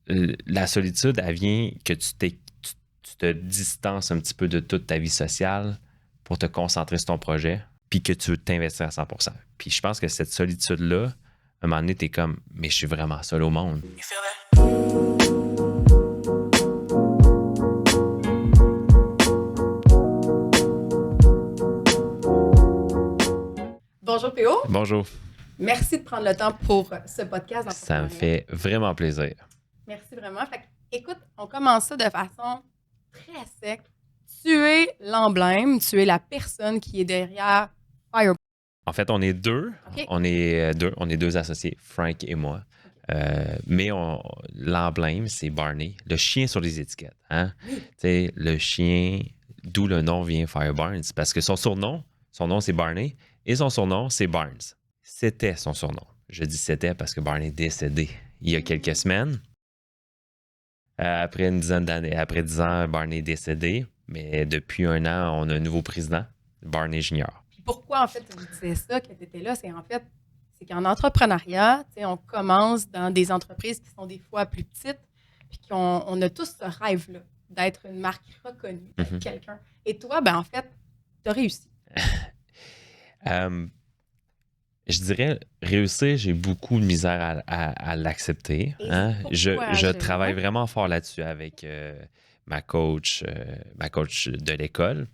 la solitude, elle vient que tu te distances un petit peu de toute ta vie sociale pour te concentrer sur ton projet, puis que tu veux t'investir à 100%. Puis je pense que cette solitude-là, à un moment donné, t'es comme, mais je suis vraiment seul au monde. Bonjour P.O. Bonjour. Merci de prendre le temps pour ce podcast. Ça me fait vraiment plaisir. Merci vraiment. Fait que, écoute, on commence ça de façon très sec. Tu es l'emblème, tu es la personne qui est derrière Fireburns. En fait, on est deux. Okay. On est deux associés, Frank et moi. Mais l'emblème, c'est Barney, le chien sur les étiquettes. Hein? Oui. Le chien, d'où le nom vient Fireburns, parce que son nom c'est Barney, et son surnom, c'est Barnes. C'était son surnom. Je dis c'était parce que Barney est décédé il y a quelques semaines. Après une dizaine d'années, après 10 ans, Barney est décédé. Mais depuis 1 an, on a un nouveau président, Barney Junior. Pourquoi, en fait, tu me disais ça, que tu étais là? C'est qu'en entrepreneuriat, on commence dans des entreprises qui sont des fois plus petites, puis qu'on a tous ce rêve-là d'être une marque reconnue, d'être quelqu'un. Et toi, en fait, tu as réussi. Je dirais, réussir, j'ai beaucoup de misère à l'accepter. Hein? Je travaille vraiment fort là-dessus avec ma coach de l'école.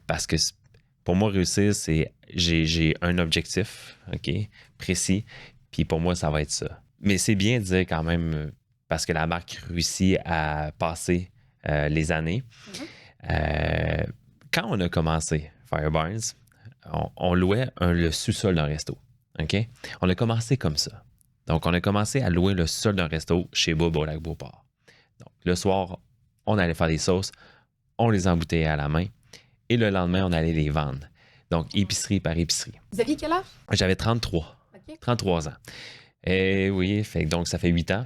Parce que pour moi, réussir, c'est j'ai un objectif, OK, précis. Puis pour moi, ça va être ça. Mais c'est bien de dire quand même, parce que la marque réussit à passer les années. Quand on a commencé Fireburns, on louait le sous-sol d'un resto. OK? On a commencé comme ça. Donc, on a commencé à louer le sous-sol d'un resto chez Bob au Lac-Beauport. Donc, le soir, on allait faire des sauces, on les embouteillait à la main et le lendemain, on allait les vendre. Donc, épicerie par épicerie. Vous aviez quel âge? J'avais 33. Okay. 33 ans. Et oui, donc ça fait 8 ans.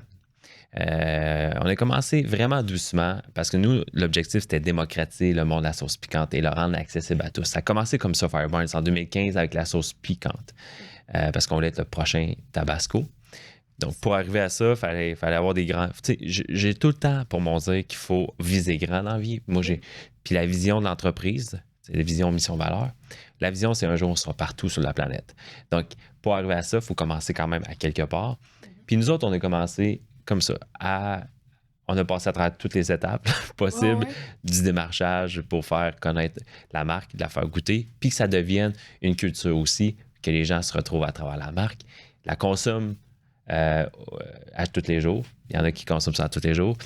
On a commencé vraiment doucement parce que nous, l'objectif, c'était démocratiser le monde de la sauce piquante et le rendre accessible à tous. Ça a commencé comme ça, Fireburns, en 2015 avec la sauce piquante parce qu'on voulait être le prochain Tabasco. Donc, pour arriver à ça, il fallait avoir des grands... Tu sais, j'ai tout le temps pour m'en dire qu'il faut viser grand dans la vie. Moi, Puis la vision de l'entreprise, c'est la vision mission-valeur. La vision, c'est un jour, on sera partout sur la planète. Donc, pour arriver à ça, il faut commencer quand même à quelque part. Puis nous autres, on a commencé comme ça. On a passé à travers toutes les étapes possibles du démarchage pour faire connaître la marque, de la faire goûter, puis que ça devienne une culture aussi, que les gens se retrouvent à travers la marque, la consomment à tous les jours. Il y en a qui consomment ça à tous les jours.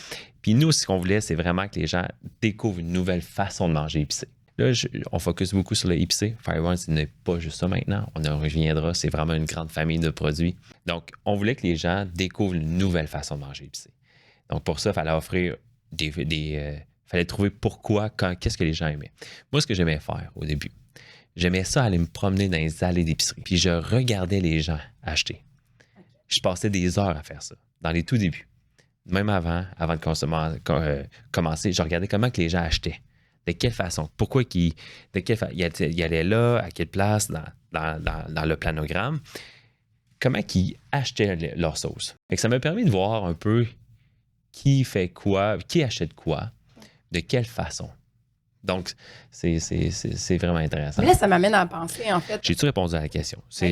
Puis nous, ce qu'on voulait, c'est vraiment que les gens découvrent une nouvelle façon de manger épicé. Là, on focus beaucoup sur le épicé. Fireburns, ce n'est pas juste ça maintenant. On en reviendra. C'est vraiment une grande famille de produits. Donc, on voulait que les gens découvrent une nouvelle façon de manger épicé. Donc, pour ça, il fallait offrir fallait trouver pourquoi, quand, qu'est-ce que les gens aimaient. Moi, ce que j'aimais faire au début, j'aimais ça aller me promener dans les allées d'épicerie. Puis je regardais les gens acheter. Je passais des heures à faire ça, dans les tout débuts. Même avant de commencer, je regardais comment que les gens achetaient. De quelle façon? Pourquoi ils allaient là, à quelle place dans le planogramme? Comment ils achetaient leur sauce? Fait que ça m'a permis de voir un peu qui fait quoi, qui achète quoi, de quelle façon. Donc, c'est vraiment intéressant. Mais là, ça m'amène à penser, en fait. J'ai-tu répondu à la question? Ça,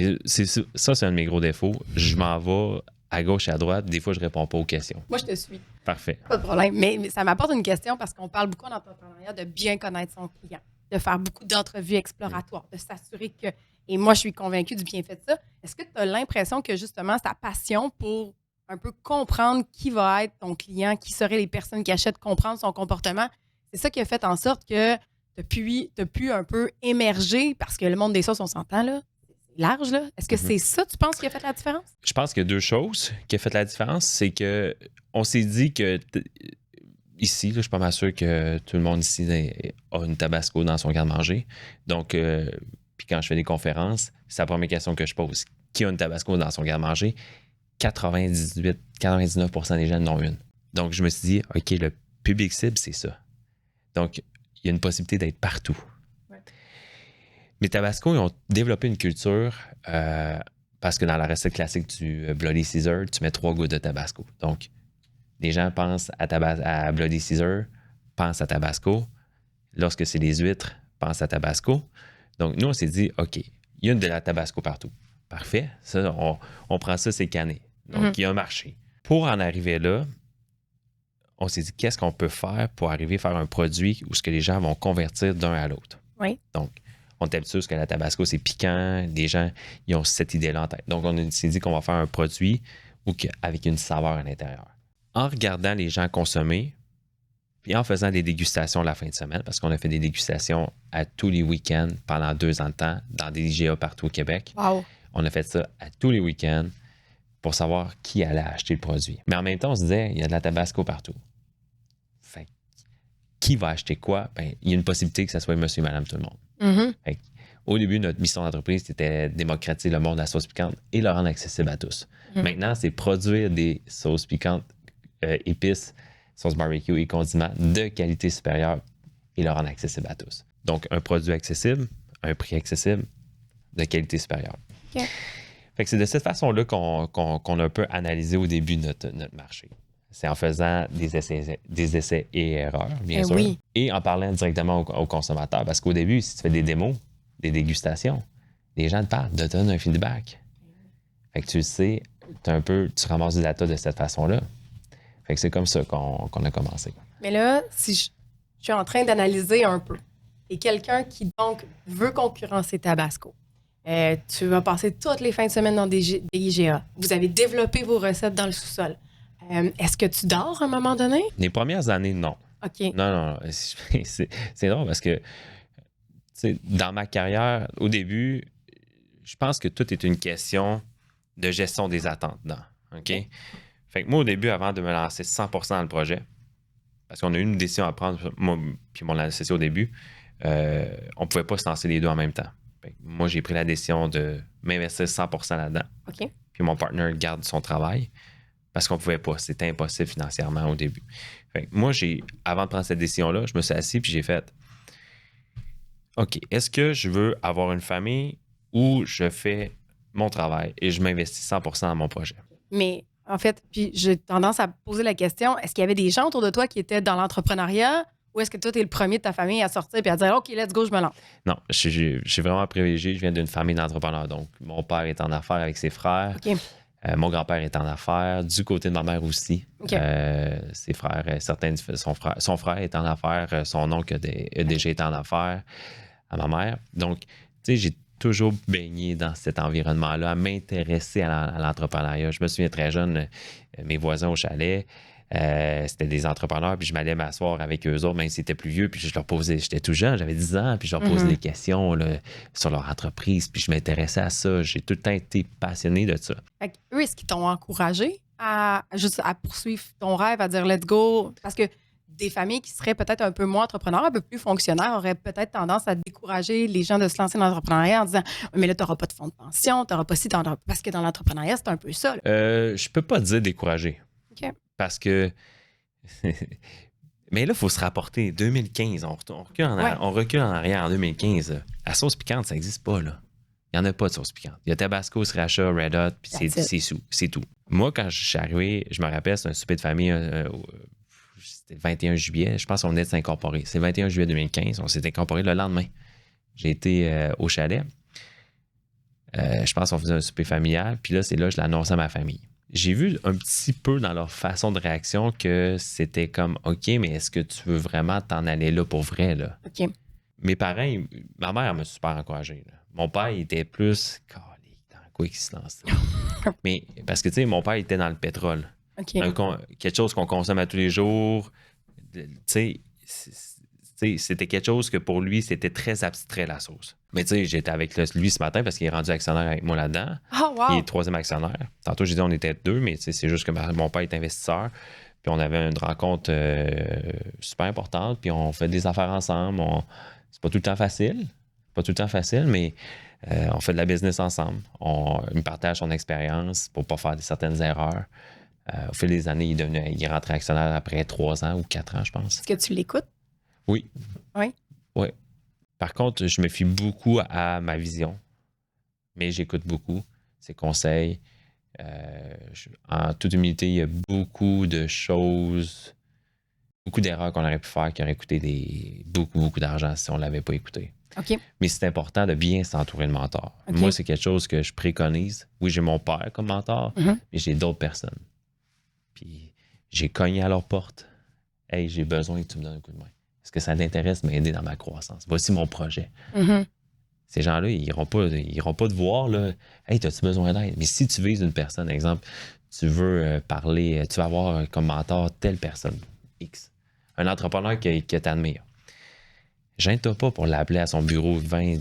c'est un de mes gros défauts. Je m'en vais à gauche et à droite. Des fois, je ne réponds pas aux questions. Moi, je te suis. Parfait. Pas de problème. Mais ça m'apporte une question parce qu'on parle beaucoup en entrepreneuriat de bien connaître son client, de faire beaucoup d'entrevues exploratoires, de s'assurer que... Et moi, je suis convaincue du bienfait de ça. Est-ce que tu as l'impression que, justement, ta passion pour un peu comprendre qui va être ton client, qui seraient les personnes qui achètent, comprendre son comportement, c'est ça qui a fait en sorte que tu as pu un peu émerger parce que le monde des sauces, on s'entend, là, c'est large, là. Est-ce que c'est ça, tu penses, qui a fait la différence? Je pense qu'il y a 2 choses qui ont fait la différence. C'est que on s'est dit que ici, là, je suis pas mal sûr que tout le monde ici a une Tabasco dans son garde-manger. Donc, puis quand je fais des conférences, c'est la première question que je pose. Qui a une Tabasco dans son garde-manger? 99% des gens en ont une. Donc, je me suis dit, OK, le public cible, c'est ça. Donc, il y a une possibilité d'être partout. Ouais. Mais Tabasco, ils ont développé une culture parce que dans la recette classique du Bloody Caesar, tu mets 3 gouttes de Tabasco. Donc, Les gens pensent à Bloody Caesar, pensent à Tabasco. Lorsque c'est des huîtres, pensent à Tabasco. Donc, nous, on s'est dit, OK, il y a de la Tabasco partout. Parfait. Ça, on prend ça, c'est canné. Donc, il y a un marché. Pour en arriver là, on s'est dit, qu'est-ce qu'on peut faire pour arriver à faire un produit où ce que les gens vont convertir d'un à l'autre? Oui. Donc, on est habitué que la Tabasco, c'est piquant. Les gens, ils ont cette idée-là en tête. Donc, on s'est dit qu'on va faire un produit avec une saveur à l'intérieur. En regardant les gens consommer, puis en faisant des dégustations la fin de semaine, parce qu'on a fait des dégustations à tous les week-ends pendant 2 ans de temps dans des IGA partout au Québec. Wow. On a fait ça à tous les week-ends pour savoir qui allait acheter le produit. Mais en même temps, on se disait, il y a de la Tabasco partout. Fait qui va acheter quoi? Ben, il y a une possibilité que ce soit monsieur et madame tout le monde. Fait au début, notre mission d'entreprise, c'était démocratiser le monde de la sauce piquante et le rendre accessible à tous. Maintenant, c'est produire des sauces piquantes, épices, sauce barbecue et condiments de qualité supérieure et le rendre accessible à tous. Donc, un produit accessible, un prix accessible, de qualité supérieure. OK. Fait que c'est de cette façon-là qu'on a un peu analysé au début notre marché. C'est en faisant des essais et erreurs, bien sûr. Oui. Et en parlant directement aux consommateurs. Parce qu'au début, si tu fais des démos, des dégustations, les gens te parlent, te donnent un feedback. Fait que tu le sais, tu ramasses du data de cette façon-là. Fait que c'est comme ça qu'on a commencé. Mais là, si je suis en train d'analyser un peu, et quelqu'un qui donc veut concurrencer Tabasco, tu vas passer toutes les fins de semaine dans des IGA. Vous avez développé vos recettes dans le sous-sol. Est-ce que tu dors à un moment donné? Les premières années, non. OK. Non. C'est drôle parce que dans ma carrière, au début, je pense que tout est une question de gestion des attentes. OK? Fait que moi, au début, avant de me lancer 100% dans le projet, parce qu'on a eu une décision à prendre, moi puis mon associé au début, on ne pouvait pas se lancer les deux en même temps. Fait que moi, j'ai pris la décision de m'investir 100% là-dedans. OK. Puis mon partenaire garde son travail parce qu'on ne pouvait pas. C'était impossible financièrement au début. Fait que moi, avant de prendre cette décision-là, je me suis assis puis j'ai fait OK, est-ce que je veux avoir une famille ou je fais mon travail et je m'investis 100% dans mon projet? Mais en fait, puis j'ai tendance à poser la question, est-ce qu'il y avait des gens autour de toi qui étaient dans l'entrepreneuriat ou est-ce que toi, tu es le premier de ta famille à sortir et à dire OK, let's go, je me lance? Non, je suis vraiment privilégié. Je viens d'une famille d'entrepreneurs. Donc, mon père est en affaires avec ses frères. OK. Mon grand-père est en affaires. Du côté de ma mère aussi. OK. Ses frères, son frère est en affaires. Son oncle a déjà été en affaires à ma mère. Donc, tu sais, j'ai toujours baigné dans cet environnement-là, à m'intéresser à l'entrepreneuriat. Je me souviens très jeune, mes voisins au chalet, c'était des entrepreneurs, puis je m'allais m'asseoir avec eux autres, même s'ils étaient plus vieux, puis je leur posais, j'étais tout jeune, j'avais 10 ans, puis je leur posais des questions là, sur leur entreprise, puis je m'intéressais à ça. J'ai tout le temps été passionné de ça. Fait que eux, est-ce qu'ils t'ont encouragé à poursuivre ton rêve, à dire let's go? Parce que des familles qui seraient peut-être un peu moins entrepreneurs, un peu plus fonctionnaires, auraient peut-être tendance à décourager les gens de se lancer dans l'entrepreneuriat en disant mais là, tu n'auras pas de fonds de pension, tu n'auras pas parce que dans l'entrepreneuriat, c'est un peu ça. Je peux pas dire décourager. OK. Parce que. Mais là, il faut se rapporter. 2015, on recule en arrière en 2015. Là. La sauce piquante, ça n'existe pas, là. Il n'y en a pas de sauce piquante. Il y a Tabasco, Sriracha, Red Hot, puis c'est tout. Moi, quand je suis arrivé, je me rappelle, c'est un souper de famille, c'était le 21 juillet. Je pense qu'on venait de s'incorporer. C'est le 21 juillet 2015. On s'est incorporé le lendemain. J'ai été au chalet. Je pense qu'on faisait un souper familial. Puis là, c'est là que je l'ai annoncé à ma famille. J'ai vu un petit peu dans leur façon de réaction que c'était comme OK, mais est-ce que tu veux vraiment t'en aller là pour vrai? Là? OK. Mes parents, ma mère m'a super encouragé. Là. Mon père, il était plus dans quoi qu'il se lance. Mais parce que tu sais, mon père il était dans le pétrole. OK. Quelque chose qu'on consomme à tous les jours. Tu sais, c'était quelque chose que pour lui, c'était très abstrait, la sauce. Mais tu sais, j'étais avec lui ce matin parce qu'il est rendu actionnaire avec moi là-dedans. Oh, wow. Il est 3e actionnaire. Tantôt, j'ai dit on était 2, mais c'est juste que mon père est investisseur. Puis on avait une rencontre super importante. Puis on fait des affaires ensemble. C'est pas tout le temps facile. Mais on fait de la business ensemble. Il me partage son expérience pour pas faire certaines erreurs. Au fil des années, il est rentré actionnaire après 3 ans ou 4 ans, je pense. Est-ce que tu l'écoutes? Oui. Oui? Oui. Par contre, je me fie beaucoup à ma vision, mais j'écoute beaucoup ses conseils. En toute humilité, il y a beaucoup de choses, beaucoup d'erreurs qu'on aurait pu faire qui auraient coûté beaucoup d'argent si on ne l'avait pas écouté. OK. Mais c'est important de bien s'entourer de mentors. OK. Moi, c'est quelque chose que je préconise. Oui, j'ai mon père comme mentor, mais j'ai d'autres personnes. Puis j'ai cogné à leur porte. Hey, j'ai besoin que tu me donnes un coup de main. Est-ce que ça t'intéresse de m'aider dans ma croissance? Voici mon projet. Ces gens-là, ils n'iront pas te voir, là. Hey, as-tu besoin d'aide? Mais si tu vises une personne, exemple, tu veux parler, tu vas avoir comme mentor telle personne, X. Un entrepreneur que t'admire. Gêne-toi pas pour l'appeler à son bureau 20,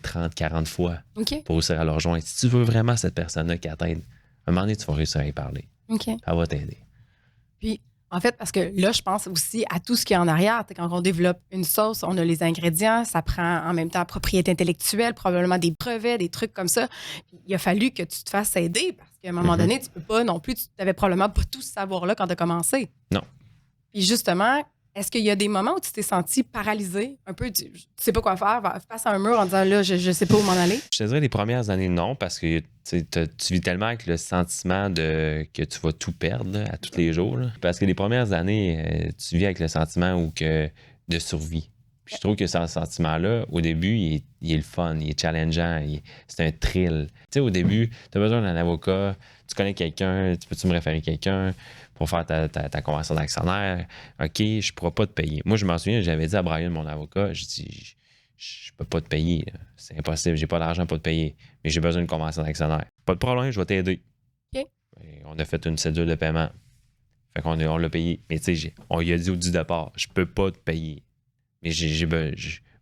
30, 40 fois pour réussir à le rejoindre. Si tu veux vraiment cette personne-là qui t'aide, à un moment donné, tu vas réussir à y parler. Elle va t'aider. Puis, en fait, parce que là, je pense aussi à tout ce qui est en arrière. Quand on développe une sauce, on a les ingrédients, ça prend en même temps propriété intellectuelle, probablement des brevets, des trucs comme ça. Puis, il a fallu que tu te fasses aider parce qu'à un moment donné, tu peux pas non plus, tu n'avais probablement pas tout ce savoir-là quand tu as commencé. Non. Puis justement, est-ce qu'il y a des moments où tu t'es senti paralysé, un peu, tu sais pas quoi faire, face à un mur en disant là, je sais pas où m'en aller? Je te dirais les premières années, non, parce que tu vis tellement avec le sentiment que tu vas tout perdre là, à tous les jours. Là. Parce que les premières années, tu vis avec le sentiment de survie. Puis je trouve que ce sentiment-là, au début, il est le fun, il est challengeant, c'est un thrill. Tu sais, au début, tu as besoin d'un avocat, tu connais quelqu'un, peux-tu me référer quelqu'un pour faire ta convention d'actionnaire? OK, je ne pourrai pas te payer. Moi, je m'en souviens, j'avais dit à Brian, mon avocat, je dis, je peux pas te payer. Là. C'est impossible, j'ai pas d'argent pour te payer, mais j'ai besoin d'une convention d'actionnaire. Pas de problème, je vais t'aider. OK. Et on a fait une cédule de paiement. Fait qu'on on l'a payé. Mais tu sais, on lui a dit du départ, je peux pas te payer. Mais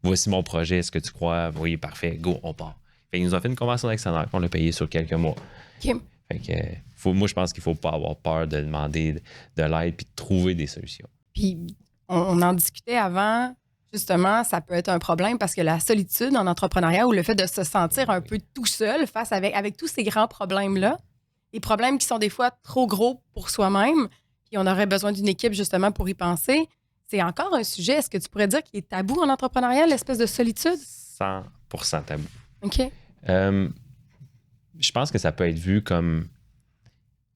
voici mon projet, est-ce que tu crois? Oui, parfait, go, on part. Fait qu'il nous a fait une convention d'actionnaire, qu'on l'a payé sur quelques mois. OK. Fait que, moi, je pense qu'il faut pas avoir peur de demander de l'aide puis de trouver des solutions. Puis, on en discutait avant, justement, ça peut être un problème parce que la solitude en entrepreneuriat ou le fait de se sentir un peu tout seul face avec tous ces grands problèmes-là, des problèmes qui sont des fois trop gros pour soi-même, puis on aurait besoin d'une équipe justement pour y penser. C'est encore un sujet, est-ce que tu pourrais dire qu'il est tabou en entrepreneuriat, l'espèce de solitude? 100% tabou. OK. Je pense que ça peut être vu comme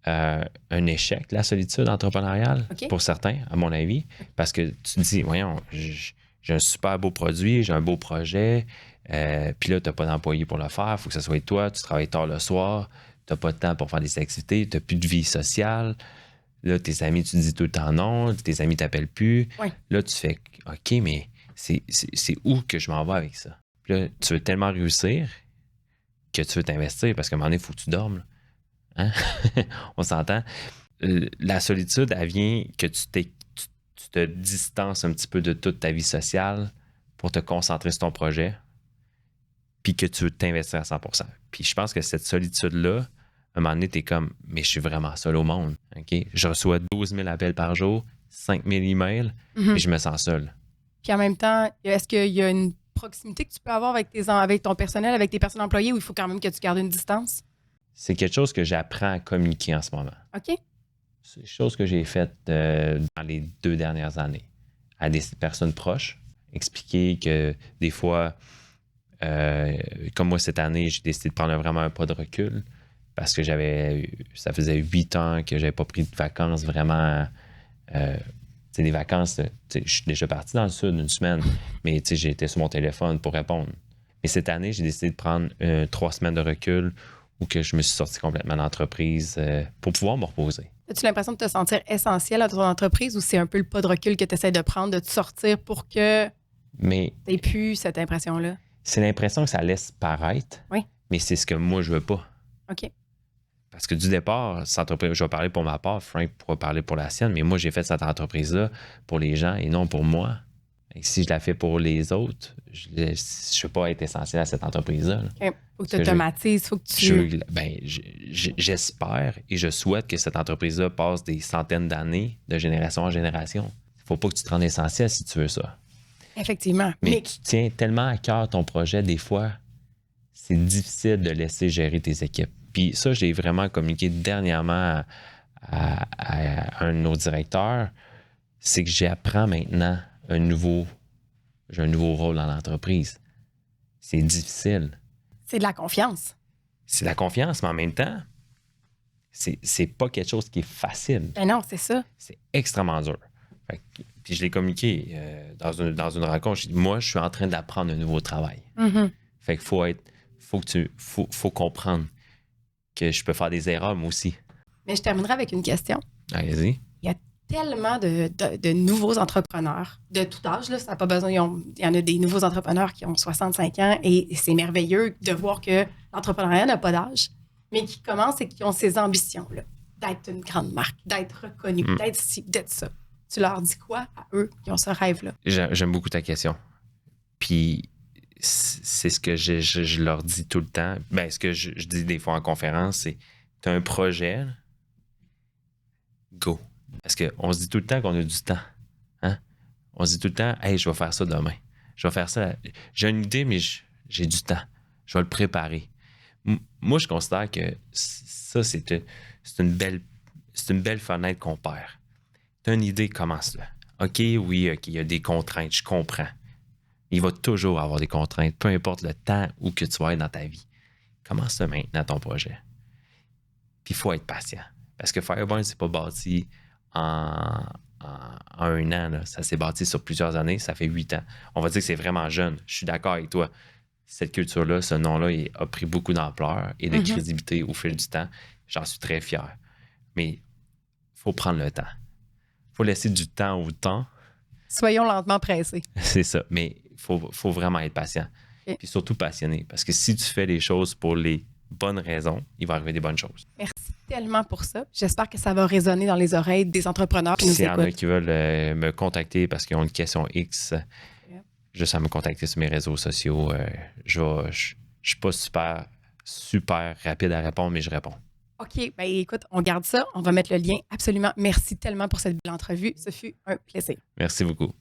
un échec, la solitude entrepreneuriale, pour certains, à mon avis. Parce que tu te dis, voyons, j'ai un super beau produit, j'ai un beau projet, puis là, tu n'as pas d'employé pour le faire, il faut que ce soit toi, tu travailles tard le soir, tu n'as pas de temps pour faire des activités, tu n'as plus de vie sociale. Là, tes amis, tu dis tout le temps non, tes amis t'appellent plus. Oui. Là, tu fais, OK, mais c'est où que je m'en vais avec ça? Puis là, tu veux tellement réussir que tu veux t'investir parce qu'à un moment donné, il faut que tu dormes. Hein? On s'entend. La solitude, elle vient que tu te distances un petit peu de toute ta vie sociale pour te concentrer sur ton projet puis que tu veux t'investir à 100%. Puis je pense que cette solitude-là, à un moment donné, t'es comme, mais je suis vraiment seul au monde. Okay? Je reçois 12 000 appels par jour, 5 000 emails, et je me sens seul. Puis en même temps, est-ce qu'il y a une proximité que tu peux avoir avec ton personnel, avec tes personnes employées, ou il faut quand même que tu gardes une distance? C'est quelque chose que j'apprends à communiquer en ce moment. OK. C'est des choses que j'ai faites dans les 2 dernières années à des personnes proches. Expliquer que des fois, comme moi cette année, j'ai décidé de prendre vraiment un pas de recul parce que ça faisait 8 ans que j'avais pas pris de vacances vraiment. Des vacances, je suis déjà parti dans le sud une semaine, mais j'ai été sur mon téléphone pour répondre. Mais cette année, j'ai décidé de prendre 3 semaines de recul où que je me suis sorti complètement d'entreprise pour pouvoir me reposer. As-tu l'impression de te sentir essentiel à ton entreprise ou c'est un peu le pas de recul que tu essaies de prendre, de te sortir pour que tu n'aies plus cette impression-là? C'est l'impression que ça laisse paraître, oui. Mais c'est ce que moi, je veux pas. OK. Parce que du départ, cette entreprise, je vais parler pour ma part, Frank pourra parler pour la sienne, mais moi, j'ai fait cette entreprise-là pour les gens et non pour moi. Et si je la fais pour les autres, je ne veux pas être essentiel à cette entreprise-là. Il faut que tu automatises, il faut que tu... J'espère et je souhaite que cette entreprise-là passe des centaines d'années de génération en génération. Il ne faut pas que tu te rendes essentiel si tu veux ça. Effectivement. Mais tu tiens tellement à cœur ton projet, des fois, c'est difficile de laisser gérer tes équipes. Puis ça, j'ai vraiment communiqué dernièrement à un de nos directeurs, c'est que j'apprends maintenant j'ai un nouveau rôle dans l'entreprise. C'est difficile. C'est de la confiance. C'est de la confiance, mais en même temps, c'est pas quelque chose qui est facile. Ben non, c'est ça. C'est extrêmement dur. Puis je l'ai communiqué dans une rencontre. J'ai dit, moi, je suis en train d'apprendre un nouveau travail. Mm-hmm. Fait qu'il faut comprendre que je peux faire des erreurs, moi aussi. Mais je terminerai avec une question. Allez-y. Il y a tellement de nouveaux entrepreneurs de tout âge. Là, ça n'a pas besoin. Il y en a des nouveaux entrepreneurs qui ont 65 ans et c'est merveilleux de voir que l'entrepreneuriat n'a pas d'âge, mais qui commencent et qui ont ces ambitions-là d'être une grande marque, d'être reconnu, d'être ci, d'être ça. Tu leur dis quoi à eux qui ont ce rêve-là? J'aime beaucoup ta question. Puis c'est ce que je leur dis tout le temps. Ben, ce que je dis des fois en conférence, c'est tu as un projet, là, go. Parce qu'on se dit tout le temps qu'on a du temps. Hein? On se dit tout le temps, hey, je vais faire ça demain. Je vais faire ça. J'ai une idée, mais j'ai du temps. Je vais le préparer. Moi, je considère que ça, c'est une belle fenêtre qu'on perd. Tu as une idée, commence-là. OK, oui, OK, il y a des contraintes, je comprends. Il va toujours avoir des contraintes, peu importe le temps où que tu vas être dans ta vie. Commence maintenant ton projet. Puis il faut être patient. Parce que Fireburn, c'est pas bâti en un an. Là. Ça s'est bâti sur plusieurs années. Ça fait 8 ans. On va dire que c'est vraiment jeune. Je suis d'accord avec toi. Cette culture-là, ce nom-là, il a pris beaucoup d'ampleur et de crédibilité au fil du temps. J'en suis très fier. Mais il faut prendre le temps. Il faut laisser du temps au temps. Soyons lentement pressés. C'est ça. Mais il faut vraiment être patient. Okay. Puis surtout passionné. Parce que si tu fais les choses pour les bonnes raisons, il va arriver des bonnes choses. Merci tellement pour ça. J'espère que ça va résonner dans les oreilles des entrepreneurs qui nous écoutent. S'il y en a qui veulent me contacter parce qu'ils ont une question X, juste à me contacter sur mes réseaux sociaux. Je suis pas super rapide à répondre, mais je réponds. OK. Ben écoute, on garde ça. On va mettre le lien. Absolument. Merci tellement pour cette belle entrevue. Ce fut un plaisir. Merci beaucoup.